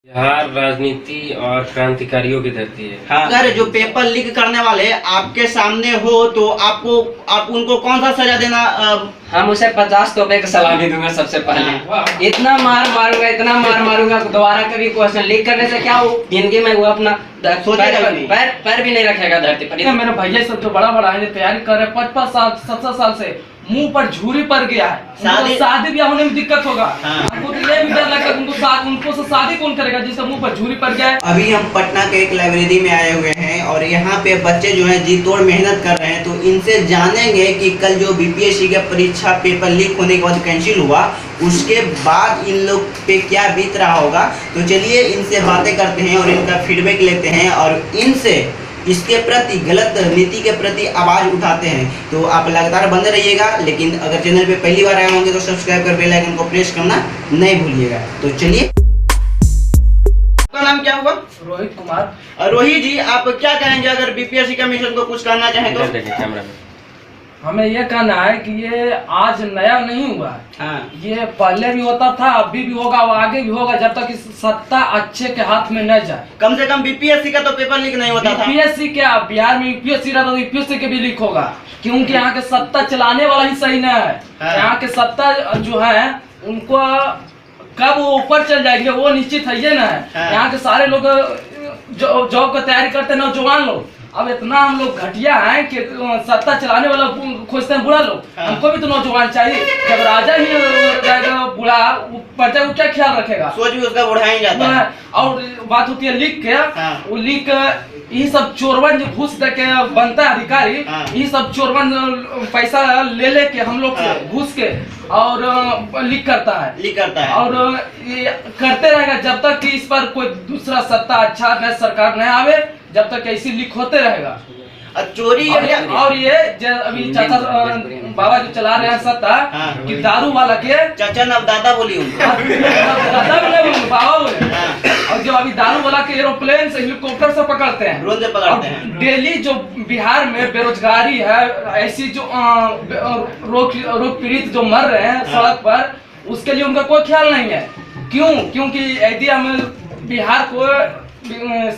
बिहार राजनीति और क्रांतिकारियों की धरती है। हाँ। अगर जो पेपर लीक करने वाले आपके सामने हो तो आप उनको कौन सा सजा देना? हम उसे 50 तोपे का सलामी दूंगा सबसे पहले। इतना मार मारूंगा दोबारा कभी क्वेश्चन लीक करने से क्या वो जिंदगी में वो अपना पैर भी नहीं रखेगा धरती पर। मेरे भैया सब जो बड़ा बड़ा है तैयारी कर रहे हैं 5-5 साल 7-7 साल से मुंह पर झूरी पड़ गया है। शादी ब्याह होने में दिक्कत होगा। हमको तो ये भी डर लगता है उनको से शादी कौन करेगा जिसका मुंह पर झूरी पड़ गया है। अभी हम पटना के एक लाइब्रेरी में आए हुए हैं और यहाँ पे बच्चे जो हैं जी तोड़ मेहनत कर रहे हैं, तो इनसे जानेंगे कि कल जो बीपीएससी का परीक्षा पेपर लीक होने के बाद कैंसिल हुआ उसके बाद इन लोग पे क्या बीत रहा होगा। तो चलिए इनसे बातें करते हैं और इनका फीडबैक लेते हैं और इनसे इसके प्रति गलत नीति के प्रति आवाज उठाते हैं। तो आप लगातार बने रहिएगा, लेकिन अगर चैनल पे पहली बार आए होंगे तो सब्सक्राइब कर बेल आइकन को प्रेस करना नहीं भूलिएगा। तो चलिए, आपका नाम क्या हुआ? रोहित कुमार। रोहित जी, आप क्या कहेंगे अगर बीपीएससी कमीशन को कुछ करना चाहें तो? कैमरा में हमें ये कहना है कि ये आज नया नहीं हुआ है। हाँ। ये पहले भी होता था, अभी भी होगा और आगे भी होगा जब तक इस सत्ता अच्छे के हाथ में न जाए। कम से कम बीपीएससी का तो पेपर लीक नहीं होता था। बीपीएससी क्या, बिहार में यूपीएससी रहता तो यूपीएससी के भी लीक होगा, क्योंकि यहाँ के सत्ता चलाने वाला ही सही नहीं है। यहाँ के सत्ता जो है उनको कब वो ऊपर चल जाएंगे वो निश्चित है ये ना है। यहाँ के सारे लोग जॉब का तैयारी करते हैं नौजवान लोग। अब इतना हम लोग घटिया हैं कि सत्ता चलाने वाला खोजते हैं बुरा लोग। हमको भी तो नौजवान चाहिए। जब राजा ही रहेगा बुरा, प्रजा को क्या ख्याल रखेगा? सोच भी उसका बढ़ा ही जाता है। और बात होती है लीक के, वो लीक ये सब चोरवन जो घूस दे के बनता है अधिकारी, ये सब चोरवन पैसा ले के हम लोग घूस के और लीक करता है और ये करते रहेगा जब तक कि इस पर कोई दूसरा सत्ता अच्छा न सरकार न आवे, जब तक ऐसी लीक होते रहेगा। चोरी और ये अभी चाचा बाबा जो चला रहे हैं सत्ता कि दारू वाला के चाचा न दादा बोली दादा बोले बाबा बोले। और जो अभी दारू वाला के एरोप्लेन से हेलीकॉप्टर से पकड़ते हैं, ड्रोन से पकड़ते हैं। डेली जो बिहार में बेरोजगारी है, ऐसी जो रोग पीड़ित जो मर रहे हैं सड़क पर, उसके लिए उनका कोई ख्याल नहीं है। क्यों? क्योंकि यदि हम बिहार को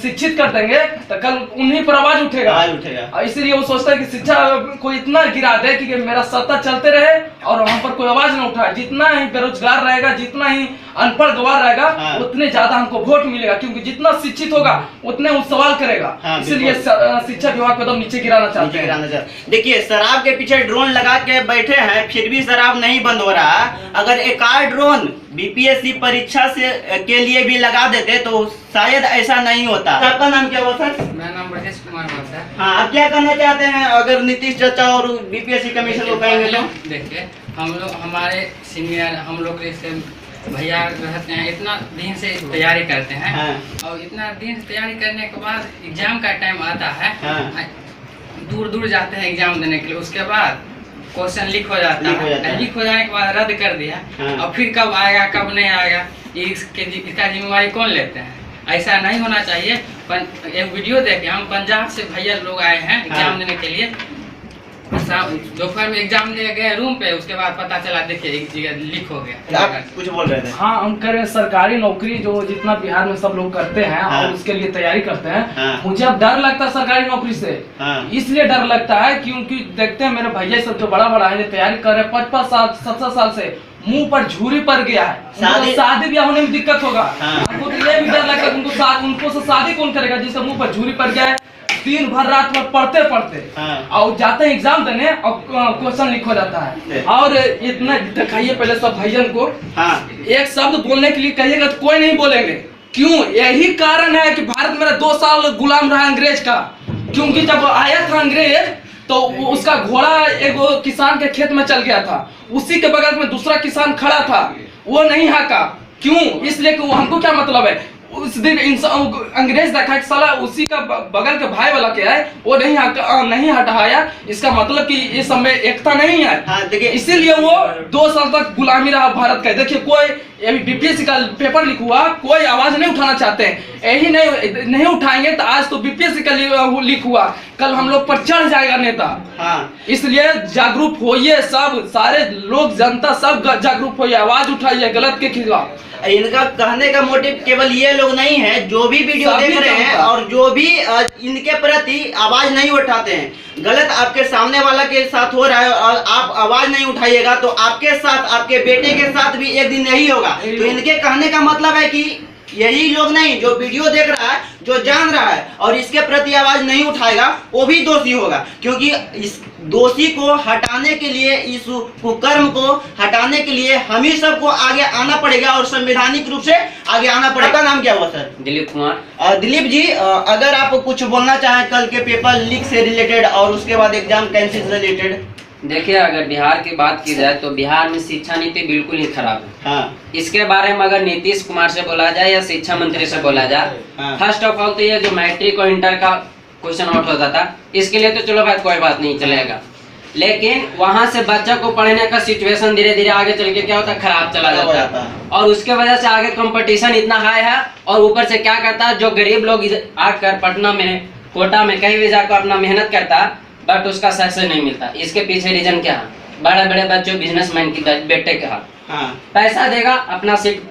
शिक्षित कर देंगे तो कल उन्हीं पर आवाज उठेगा। इसलिए वो सोचता है कि शिक्षा को इतना गिरा दे कि मेरा सत्ता चलते रहे और हम पर कोई आवाज न उठाए। जितना ही बेरोजगार रहेगा, जितना ही अनपढ़ गवार रहेगा, उतने ज्यादा हमको वोट मिलेगा, क्योंकि जितना शिक्षित होगा उतने वो सवाल करेगा। इसलिए शिक्षा विभाग को तो नीचे गिराना चाहते हैं। देखिए, शराब के पीछे ड्रोन लगा के बैठे हैं, फिर भी शराब नहीं बंद हो रहा। अगर एक आध ड्रोन बीपीएससी परीक्षा से के लिए भी लगा देते तो शायद ऐसा नहीं होता। आपका नाम क्या हुआ सर? मेरा नाम ब्रजेश कुमार है। हाँ, आप क्या कहना चाहते हैं अगर नीतीश चाचा और बीपीएससी कमीशन को कहेंगे तो? देखिए, हम लोग हमारे सीनियर हम लोग भैया रहते हैं, इतना दिन से तैयारी करते हैं और इतना दिन से तैयारी करने के बाद एग्जाम का टाइम आता है, दूर दूर जाते हैं एग्जाम देने के लिए। उसके बाद क्वेश्चन लीक हो जाता है। लीक हो जाने के बाद रद्द कर दिया और फिर कब आएगा कब नहीं आएगा इसका जिम्मेवारी कौन लेते हैं? ऐसा नहीं होना चाहिए। एक वीडियो देखे, हम पंजाब से भैया लोग आए हैं एग्जाम देने के लिए। दोपहर में एग्जाम दे गए रूम पे, उसके बाद पता चला देखिए एक जगह लीक हो गया। आप कुछ बोल रहे थे? हाँ, हम करें सरकारी नौकरी जो जितना बिहार में सब लोग करते हैं और उसके लिए तैयारी करते हैं। मुझे अब डर लगता है सरकारी नौकरी से। इसलिए डर लगता है क्योंकि देखते हैं मेरे भैया सब जो बड़ा बड़ा है तैयारी कर रहे हैं 5-5 साल 7-7 साल से मुंह पर झूरी पड़ गया है। शादी ब्याह होने में दिक्कत होगा। हमको तो ये भी डर लगता है उनको से शादी कौन करेगा जिसका मुंह पर झूरी पड़ गया है। दिन भर रात में पढ़ते और जाते हैं एग्जाम देने और क्वेश्चन लीक हो जाता है। और इतना दिखाइए पहले सब भैया को, एक शब्द बोलने के लिए कहिएगा तो कोई नहीं बोलेंगे। क्यों? यही कारण है कि भारत मेरा 2 साल गुलाम रहा अंग्रेज का। क्योंकि जब आया था अंग्रेज तो उसका घोड़ा एक किसान के खेत में चल गया था, उसी के बगल में दूसरा किसान खड़ा था, वो नहीं हाका। क्यों? इसलिए कि हमको क्या मतलब है, उस दिन अंग्रेज देखा कि साला उसी का बगल के भाई वाला क्या है वो नहीं हटाया, इसका मतलब कि इस समय एकता नहीं है। इसीलिए वो 2 साल तक गुलामी रहा भारत का। देखिए, कोई बीपीएससी का पेपर लिख हुआ, कोई आवाज नहीं उठाना चाहते हैं। यही नहीं उठाएंगे तो आज तो बीपीएससी का लिख हुआ, कल हम लोग पर चढ़ जाएगा नेता। इसलिए जागरूक होइए, सब सारे लोग जनता सब जागरूक होइए, आवाज उठाइए गलत के खिलाफ। इनका कहने का मोटिव केवल ये लोग नहीं है, जो भी वीडियो देख रहे हैं और जो भी इनके प्रति आवाज नहीं उठाते हैं, गलत आपके सामने वाला के साथ हो रहा है और आप आवाज नहीं उठाइएगा तो आपके साथ, आपके बेटे के साथ भी एक दिन यही होगा। तो इनके कहने का मतलब है कि यही लोग नहीं, जो वीडियो देख रहा है, जो जान रहा है और इसके प्रति आवाज नहीं उठाएगा वो भी दोषी होगा, क्योंकि इस दोषी को हटाने के लिए, इस कुकर्म को हटाने के लिए हम ही सबको आगे आना पड़ेगा और संवैधानिक रूप से आगे आना पड़ेगा। आपका नाम क्या हुआ सर? दिलीप कुमार। दिलीप जी, अगर आप कुछ बोलना चाहें कल के पेपर लीक से रिलेटेड और उसके बाद एग्जाम कैंसिल से रिलेटेड। देखिए, अगर बिहार की बात की जाए तो बिहार में शिक्षा नीति बिल्कुल ही खराब है। हाँ। इसके बारे में अगर नीतीश कुमार से बोला जाए या शिक्षा मंत्री से बोला जाए, फर्स्ट ऑफ ऑल तो ये जो मैट्रिक और इंटर का क्वेश्चन आउट होता था, इसके लिए तो चलो भाई कोई बात नहीं, चलेगा, लेकिन वहां से बच्चा को पढ़ने का सिचुएशन धीरे धीरे आगे चल के क्या होता है, खराब चला जाता है और उसके वजह से आगे कंपटीशन इतना हाई है और ऊपर से क्या करता है, जो गरीब लोग आकर पटना में, कोटा में कहीं भी जाकर अपना मेहनत करता है बट उसका सक्सेस नहीं मिलता। इसके पीछे रीजन क्या है? बड़े बड़े बच्चों बिजनेसमैन की बेटे के हाथ पैसा देगा, अपना सीट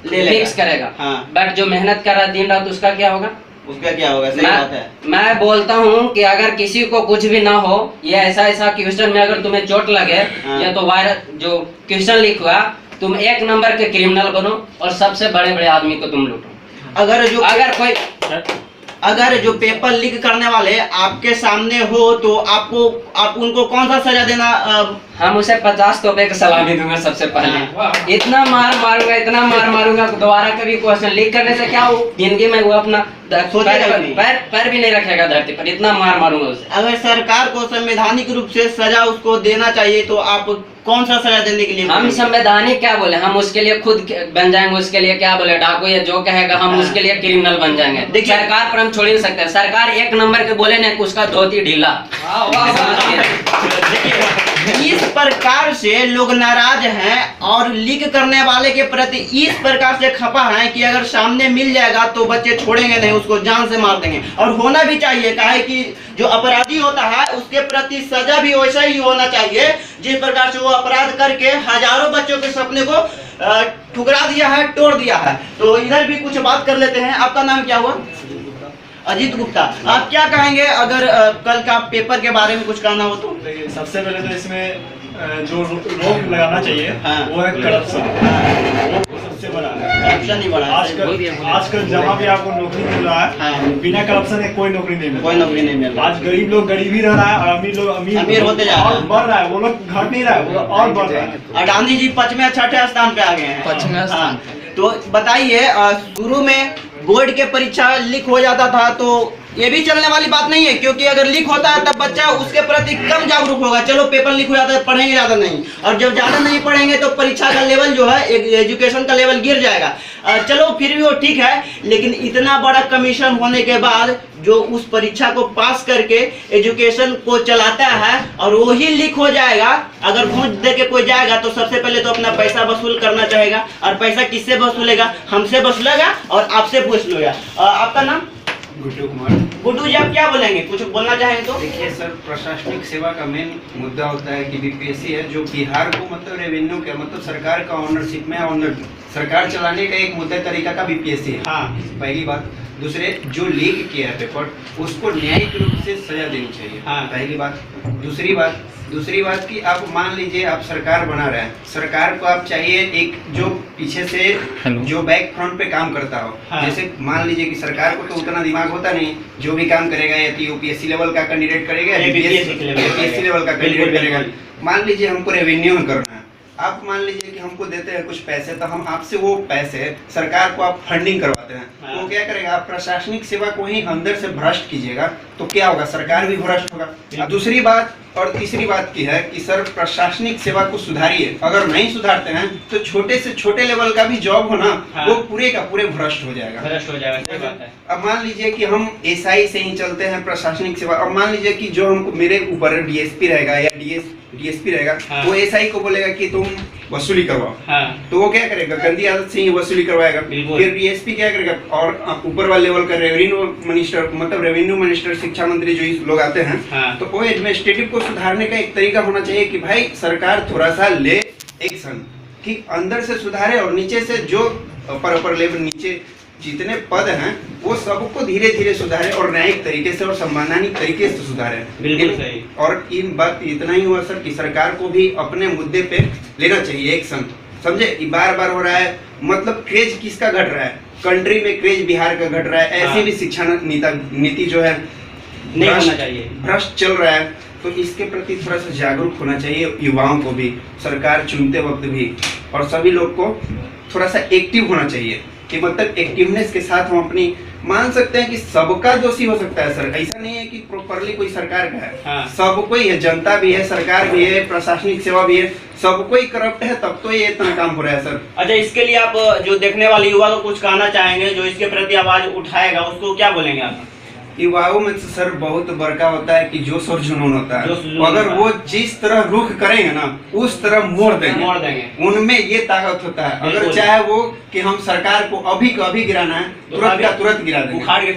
फिक्स करेगा, बट जो मेहनत कर रहा दिन रात उसका क्या होगा? उसका क्या होगा? सही बात है। मैं बोलता हूँ कि अगर किसी को कुछ भी ना हो, ये ऐसा क्वेश्चन में अगर तुम्हें चोट लगे या तो वायरस जो क्वेश्चन लीक हुआ, तुम एक नंबर के क्रिमिनल बनो और सबसे बड़े बड़े आदमी को तुम लूटो। अगर जो पेपर लीक करने वाले आपके सामने हो तो आप उनको कौन सा सजा देना? हम उसे 50 तोपे का सलामी दूंगा सबसे पहले। इतना मार मारूंगा दोबारा कभी क्वेश्चन लीक करने से क्या हो, जिंदगी में वो अपना पैर भी नहीं रखेगा धरती पर, इतना मार मारूंगा उसे। अगर सरकार को संवैधानिक रूप से सजा उसको देना चाहिए तो आप कौन सा सजा देने के लिए? हम संवैधानिक क्या बोले, हम उसके लिए खुद बन जाएंगे, उसके लिए क्या बोले, डाकू या जो कहेगा हम उसके लिए क्रिमिनल बन जाएंगे। देखिए, सरकार पर हम छोड़ नहीं सकते। सरकार एक नंबर के बोले ना, उसका धोती ढीला। इस प्रकार से लोग नाराज हैं और लीक करने वाले के प्रति इस प्रकार से खपा है कि अगर सामने मिल जाएगा तो बच्चे छोड़ेंगे नहीं, उसको जान से मार देंगे। और होना भी चाहिए, काहे कि जो अपराधी होता है उसके प्रति सजा भी वैसा ही होना चाहिए जिस प्रकार से वो अपराध करके हजारों बच्चों के सपने को ठुकरा दिया है, तोड़ दिया है। तो इधर भी कुछ बात कर लेते हैं। आपका नाम क्या हुआ? अजीत गुप्ता। आप क्या कहेंगे अगर कल का पेपर के बारे में कुछ कहना हो तो? सबसे पहले तो इसमें जो रोक लगाना चाहिए वो है करप्शन। वो सबसे बड़ा है, करप्शन ही बड़ा है। आजकल जहाँ भी आपको नौकरी मिल रहा है, बिना करप्शन के कोई नौकरी नहीं मिल रहा। आज गरीब लोग गरीब ही रह रहा है और अमीर लोग अमीर होते जा रहे हैं, बढ़ रहा है। वो लोग घट नहीं रहा है, वो लोग और बढ़ रहा है। अडानी जी 5वें 6ठे स्थान पे आ गए हैं। 5वें स्थान। तो बताइए, शुरू में बोर्ड के परीक्षा लीक हो जाता था तो ये भी चलने वाली बात नहीं है, क्योंकि अगर लीक होता है तब बच्चा उसके प्रति कम जागरूक होगा। चलो पेपर लीक हो जाता है, पढ़ेंगे ज्यादा नहीं, और जब ज्यादा नहीं पढ़ेंगे तो परीक्षा का लेवल जो है, एजुकेशन का लेवल गिर जाएगा। चलो फिर भी वो ठीक है, लेकिन इतना बड़ा कमीशन होने के बाद जो उस परीक्षा को पास करके एजुकेशन को चलाता है और वो ही लीक हो जाएगा, अगर घूस दे के कोई जाएगा तो सबसे पहले तो अपना पैसा वसूल करना चाहेगा। और पैसा किससे वसूलेगा? हमसे वसूलेगा और आपसे पूछ लेगा। आपका नाम? गुड्डू कुमार। गुड्डू जी, आप क्या बोलेंगे, कुछ बोलना चाहेंगे तो? देखिए सर, प्रशासनिक सेवा का मेन मुद्दा होता है कि बीपीएससी है जो बिहार को मतलब रेवेन्यू का मतलब सरकार का ऑनरशिप में ऑनर सरकार चलाने का एक मुद्दा तरीका का बीपीएससी है। पहली बात। दूसरे, जो लीक किया है पेपर उसको न्यायिक रूप से सजा देनी चाहिए। पहली बात। दूसरी बात कि आप मान लीजिए आप सरकार बना रहे हैं, सरकार को आप चाहिए एक जो पीछे से जो बैक फ्रंट पे काम करता हो। जैसे मान लीजिए कि सरकार को तो उतना दिमाग होता नहीं, जो भी काम करेगा या तो यूपीएससी लेवल का कैंडिडेट करेगा या बीपीएससी लेवल का कैंडिडेट करेगा। मान लीजिए हमको रेवेन्यू करना है, आप मान लीजिए कि हमको देते हैं कुछ पैसे, तो हम आपसे वो पैसे सरकार को आप फंडिंग करवाते हैं, तो क्या करेगा? आप प्रशासनिक सेवा को ही अंदर से भ्रष्ट कीजिएगा तो क्या होगा? सरकार भी भ्रष्ट होगा। दूसरी बात और तीसरी बात की है कि सर प्रशासनिक सेवा को सुधारिए। अगर नहीं सुधारते हैं तो छोटे से छोटे लेवल का भी जॉब हो ना, वो पूरे का पूरे भ्रष्ट हो जाएगा। सही बात है। अब मान लीजिए कि हम एसआई से ही चलते हैं प्रशासनिक सेवा। अब मान लीजिए कि जो हमको मेरे ऊपर डीएसपी रहेगा या डीएसपी रहेगा, वो एसआई को बोलेगा कि तुम वसूली करवाओ, तो वो क्या करेगा? गंदी आदत से ही वसूली करवाएगा। फिर डीएसपी क्या करेगा? और ऊपर वाले लेवल का रेवेन्यू मिनिस्टर, मतलब रेवेन्यू मिनिस्टर, शिक्षा मंत्री जो लोग आते हैं, तो वो एडमिनिस्ट्रेटिव को सुधारने का एक तरीका होना चाहिए कि भाई सरकार थोड़ा सा ले एक्शन, कि अंदर से सुधारे और नीचे से जो अपर लेवल नीचे जितने पद हैं वो सबको धीरे धीरे सुधारे और न्यायिक तरीके से और संवैधानिक तरीके से सुधारे। बिल्कुल सही। और इन बात इतना ही हुआ सर कि सरकार को भी अपने मुद्दे पे लेना चाहिए एक्शन। समझे कि बार बार हो रहा है, मतलब क्रेज किसका घट रहा है, कंट्री में क्रेज बिहार का घट रहा है। ऐसे भी शिक्षा नीति जो है नहीं होना चाहिए, भ्रष्ट चल रहा है। तो इसके प्रति थोड़ा सा जागरूक होना चाहिए युवाओं को भी, सरकार चुनते वक्त भी, और सभी लोग को थोड़ा सा एक्टिव होना चाहिए कि मतलब एक्टिवनेस के साथ हम अपनी मान सकते हैं कि सबका दोषी हो सकता है सर। ऐसा नहीं है कि प्रॉपरली कोई सरकार का है, सब कोई है, जनता भी है, सरकार भी है, प्रशासनिक सेवा भी है, सब कोई करप्ट है, तब तो ये इतना काम हो रहा है सर। अच्छा, इसके लिए आप जो देखने वाले युवा को कुछ कहना चाहेंगे, जो इसके प्रति आवाज उठाएगा उसको क्या बोलेंगे आप? युवाओं में तो सर बहुत बड़का होता है कि जोश और जुनून होता है, अगर वो जिस तरह रुख करेंगे ना उस तरह मोड़ देंगे। उनमें ये ताकत होता है, अगर चाहे वो कि हम सरकार को अभी का अभी गिराना है तुरंत का तुरंत गिरा देंगे, उखाड़ के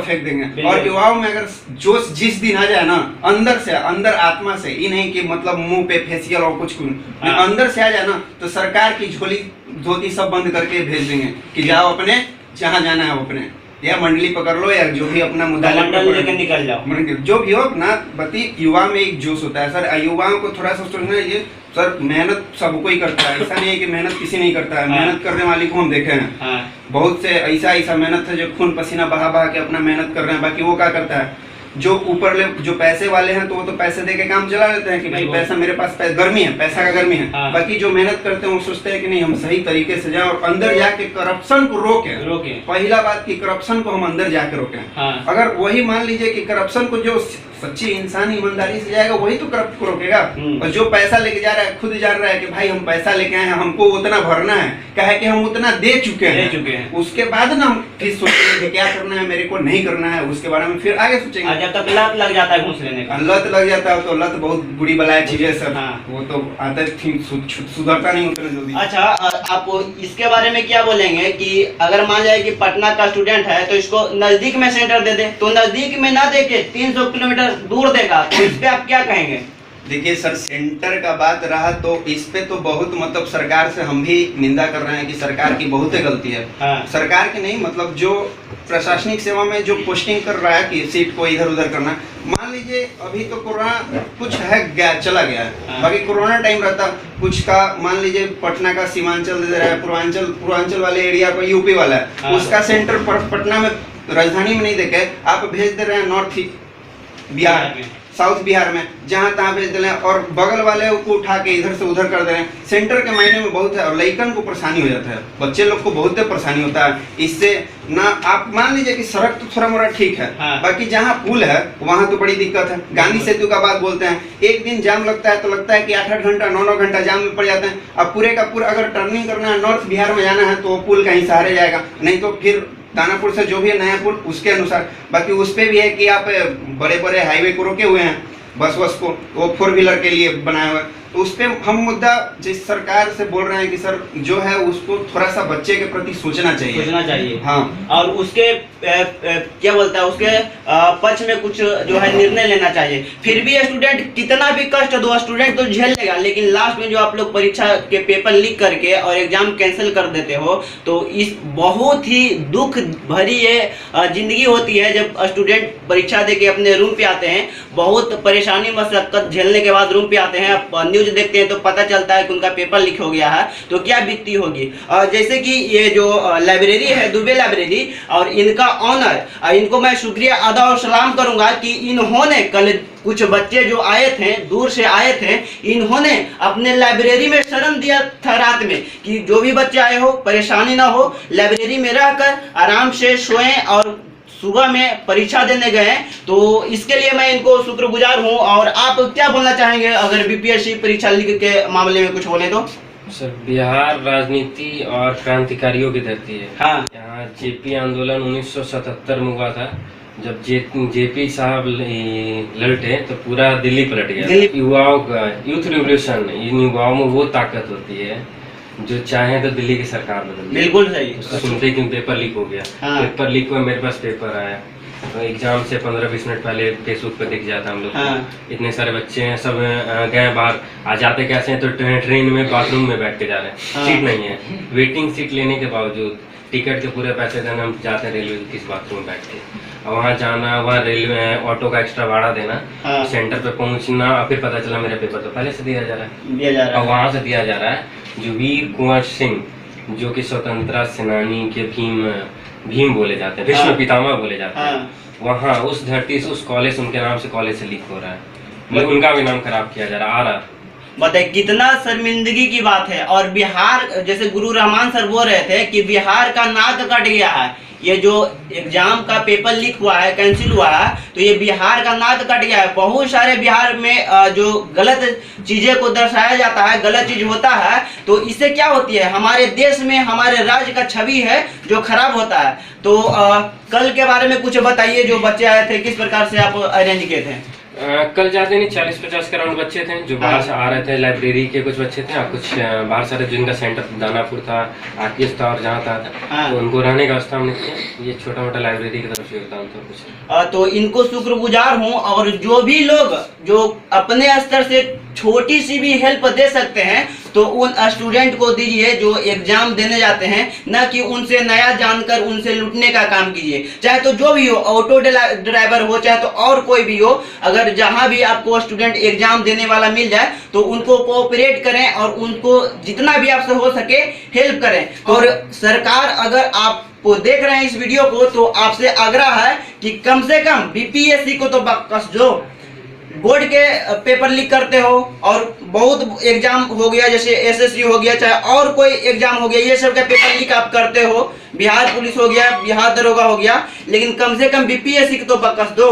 फेंक देंगे। और युवाओं में अगर जोश जिस दिन आ जाए ना, अंदर से, अंदर आत्मा से, ये नहीं कि मतलब मुंह पे फेसियल और कुछ अंदर से आ जाए ना, तो सरकार की झोली धोती सब बंद करके भेज देंगे कि जाओ अपने जहाँ जाना है अपने, या मंडली पकड़ लो, या जो भी अपना मुद्दा लेके निकल जाओ, जो भी हो अपना बती। युवा में एक जोश होता है सर, युवाओं को थोड़ा सा सोचना ये सर, मेहनत सब कोई करता है, ऐसा नहीं है कि मेहनत किसी नहीं करता है। मेहनत करने वाली को हम देखे हैं, बहुत से ऐसा मेहनत है जो खून पसीना बहा के अपना मेहनत कर रहे हैं। बाकी वो क्या करता है, जो ऊपर जो पैसे वाले हैं तो वो तो पैसे दे के काम चला लेते हैं कि भाई पैसा मेरे पास, गर्मी है, पैसा का गर्मी है। बाकी जो मेहनत करते हैं वो सोचते हैं कि नहीं हम सही तरीके से जाए और अंदर जाके करप्शन को रोके। पहला बात कि करप्शन को हम अंदर जाके रोकें। अगर वही मान लीजिए कि करप्शन को जो सच्ची इंसान ईमानदारी से जाएगा वही तो करप्ट को रोकेगा। और जो पैसा लेके जा रहा है खुद जान रहा है कि भाई हम पैसा लेके आए हैं, हमको उतना भरना है, क्या है कि हम उतना दे चुके हैं। उसके बाद ना हम फिर सोचेंगे कि क्या करना है, मेरे को नहीं करना है, उसके बारे में फिर आगे सोचेंगे। जब तक लत लग जाता है घूस लेने का, लत लग जाता है तो लत बहुत बुरी बलाय चीज है सर। वो तो आदत सुधरता नहीं उतना जल्दी। अच्छा, आप इसके बारे में क्या बोलेंगे कि अगर मान जाए कि पटना का स्टूडेंट है तो इसको नजदीक में सेंटर दे दे, तो नजदीक में ना देके 300 किलोमीटर दूर देगा, तो इस पे आप क्या कहेंगे? देखिए सर, सेंटर का बात रहा तो इस पे तो बहुत मतलब सरकार से हम भी निंदा कर रहे हैं कि सरकार की बहुत गलती है। सरकार की नहीं, मतलब जो प्रशासनिक सेवा में जो पोस्टिंग कर रहा है कि सीट को इधर उधर करना। मान लीजिए अभी तो कोरोना कुछ है चला गया है, बाकी कोरोना टाइम रहता कुछ का, मान लीजिए पटना का सीमांचल दे रहा है, पूर्वांचल वाले एरिया को यूपी वाला है, उसका सेंटर पटना में, राजधानी में नहीं देके आप भेज दे रहे हैं नॉर्थ बिहार में, साउथ बिहार में, जहाँ तहाँ भेज दे रहे हैं, और बगल वाले को उठा के इधर से उधर कर दे रहे हैं। सेंटर के मायने में बहुत है, और लइकन को परेशानी हो जाता है, बच्चे लोग को बहुत परेशानी होता है इससे ना। आप मान लीजिए कि सड़क तो थोड़ा मोड़ा ठीक है, बाकी जहाँ पुल है वहाँ तो बड़ी दिक्कत है। गांधी सेतु का बात बोलते हैं, एक दिन जाम लगता है तो लगता है कि 8-8 घंटा 9-9 घंटा जाम में पड़ जाते हैं। अब पूरे का पूरा अगर टर्निंग करना है, नॉर्थ बिहार में जाना है तो पुल कहीं सहारे जाएगा, नहीं तो फिर दानापुर से जो भी है नया पुल उसके अनुसार। बाकी उस पे भी है कि आप बड़े बड़े हाईवे को रोके हुए हैं, बस को वो 4 व्हीलर के लिए बनाया हुआ है, तो उस पर हम मुद्दा जिस सरकार से बोल रहे हैं कि सर जो है उसको थोड़ा सा बच्चे के प्रति सोचना चाहिए। हाँ, और उसके क्या बोलता है, उसके पक्ष में कुछ जो है निर्णय लेना चाहिए। फिर भी स्टूडेंट कितना भी कष्ट दो, स्टूडेंट तो झेल लेगा, लेकिन लास्ट में जो आप लोग परीक्षा के पेपर लीक करके और एग्जाम कैंसिल कर देते हो, तो इस बहुत ही दुख भरी ये जिंदगी होती है जब स्टूडेंट परीक्षा दे के अपने रूम पे आते हैं, बहुत परेशानी मशक्कत झेलने के बाद रूम पे आते हैं, न्यूज देखते हैं तो पता चलता है कि उनका पेपर लीक हो गया है, तो क्या बीतती होगी। जैसे कि ये जो लाइब्रेरी है दुबे लाइब्रेरी, और इनका ऑनर, इनको मैं शुक्रिया अदा और सलाम करूंगा कि इन्होंने कल कुछ बच्चे जो आए थे, दूर से आए थे, इन्होंने अपने लाइब्रेरी में शरण दिया था रात में कि जो भी बच्चे आए हो परेशानी ना हो, लाइब्रेरी में रहकर आराम से सोएं और सुबह में परीक्षा देने गए। तो इसके लिए मैं इनको शुक्रगुजार हूं। और आप क्या बोलना चाहेंगे अगर बीपीएससी परीक्षा लीक के मामले में कुछ बोले तो? सर, बिहार राजनीति और क्रांतिकारियों की धरती है। यहाँ जेपी आंदोलन 1977 में हुआ था, जब जेपी साहब लड़ते तो पूरा दिल्ली पलट गया। युवाओं का यूथ रिवोल्यूशन, इन युवाओं में वो ताकत होती है जो चाहे तो दिल्ली की सरकार बदल। बिल्कुल सही। सुनते कि पेपर लीक हो गया, पेपर लीक हुआ, मेरे पास पेपर आया, तो एग्जाम से 15-20 मिनट पहले फेसबुक पे दिख जाता हम लोग को। इतने सारे बच्चे हैं, सब गए बाहर, आ जाते कैसे हैं तो ट्रेन में बाथरूम में बैठ के जा रहे हैं, सीट नहीं है, वेटिंग सीट लेने के बावजूद टिकट के पूरे पैसे देना, हम जाते हैं रेलवे के किस बाथरूम में बैठ के, और वहाँ जाना, वहाँ रेलवे ऑटो का एक्स्ट्रा भाड़ा देना, सेंटर पे पहुँचना, और फिर पता चला मेरा पेपर तो पहले से दिया जा रहा है, और वहाँ से दिया जा रहा है जो वीर कुंवर सिंह, जो कि स्वतंत्रता सेनानी के भीम बोले जाते हैं, विश्व पितामह बोले जाते हैं, वहाँ उस धरती से, उस कॉलेज, उनके नाम से कॉलेज से लीक हो रहा है, मतलब उनका भी नाम खराब किया जा रहा है। बताइए कितना शर्मिंदगी की बात है। और बिहार, जैसे गुरु रहमान सर बोल रहे थे कि बिहार का नाक कट गया है, ये जो एग्जाम का पेपर लीक हुआ है, कैंसिल हुआ है, तो ये बिहार का नाक कट गया है। बहुत सारे बिहार में जो गलत चीजें को दर्शाया जाता है, गलत चीज होता है, तो इससे क्या होती है, हमारे देश में, हमारे राज्य का छवि है जो खराब होता है। तो कल के बारे में कुछ बताइए, जो बच्चे आए थे किस प्रकार से आप अरेंज किए थे? कल जाते नहीं 40-50 के राउंड बच्चे थे जो बाहर से आ रहे थे, लाइब्रेरी के कुछ बच्चे थे और कुछ बाहर सारे, जिनका सेंटर दानापुर था, आरपीएस था और जहाँ था, तो उनको रहने का व्यवस्था हमने किया। ये छोटा मोटा लाइब्रेरी की तरफ से योगदान था कुछ। तो इनको शुक्रगुजार हूँ, और जो भी लोग जो अपने स्तर से छोटी सी भी हेल्प दे सकते हैं तो उन स्टूडेंट को दीजिए जो एग्जाम देने जाते हैं, न कि उनसे नया जानकर उनसे लूटने का काम कीजिए। चाहे तो जो भी हो, ऑटो ड्राइवर हो, चाहे तो और कोई भी हो, अगर जहां भी आपको स्टूडेंट एग्जाम देने वाला मिल जाए तो उनको कोऑपरेट करें और उनको जितना भी आपसे हो सके हेल्प करें। और सरकार, अगर आप देख रहे हैं इस वीडियो को, तो आपसे आग्रह है कि कम से कम बीपीएससी को तो बकस जो बोर्ड के पेपर लीक करते हो, और बहुत एग्जाम हो गया, जैसे एसएससी हो गया, चाहे और कोई एग्जाम हो गया, ये सब का पेपर लीक आप करते हो, बिहार पुलिस हो गया, बिहार दरोगा हो गया, लेकिन कम से कम बीपीएससी को तो बकस दो।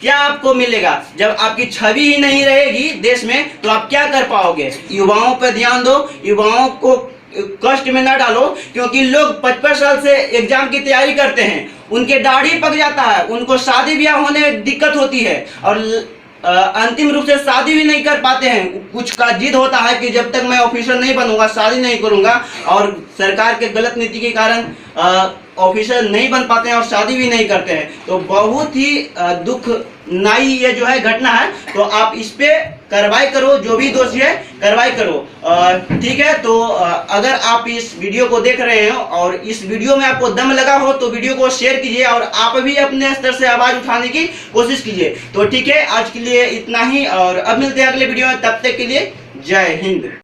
क्या आपको मिलेगा? जब आपकी छवि ही नहीं रहेगी देश में तो आप क्या कर पाओगे? युवाओं पर ध्यान दो, युवाओं को कष्ट में ना डालो, क्योंकि लोग 55 साल से एग्जाम की तैयारी करते हैं, उनके दाढ़ी पक जाता है, उनको शादी ब्याह होने में दिक्कत होती है, और अंतिम रूप से शादी भी नहीं कर पाते हैं। कुछ का जिद होता है कि जब तक मैं ऑफिसर नहीं बनूंगा शादी नहीं करूंगा, और सरकार के गलत नीति के कारण ऑफिसर नहीं बन पाते हैं और शादी भी नहीं करते हैं। तो बहुत ही दुखदायी ये जो है घटना है, तो आप इस पे कार्रवाई करो, जो भी दोषी है कार्रवाई करो, ठीक है। तो अगर आप इस वीडियो को देख रहे हो और इस वीडियो में आपको दम लगा हो तो वीडियो को शेयर कीजिए, और आप भी अपने स्तर से आवाज उठाने की कोशिश कीजिए। तो ठीक है, आज के लिए इतना ही, और अब मिलते हैं अगले वीडियो में, तब तक के लिए जय हिंद।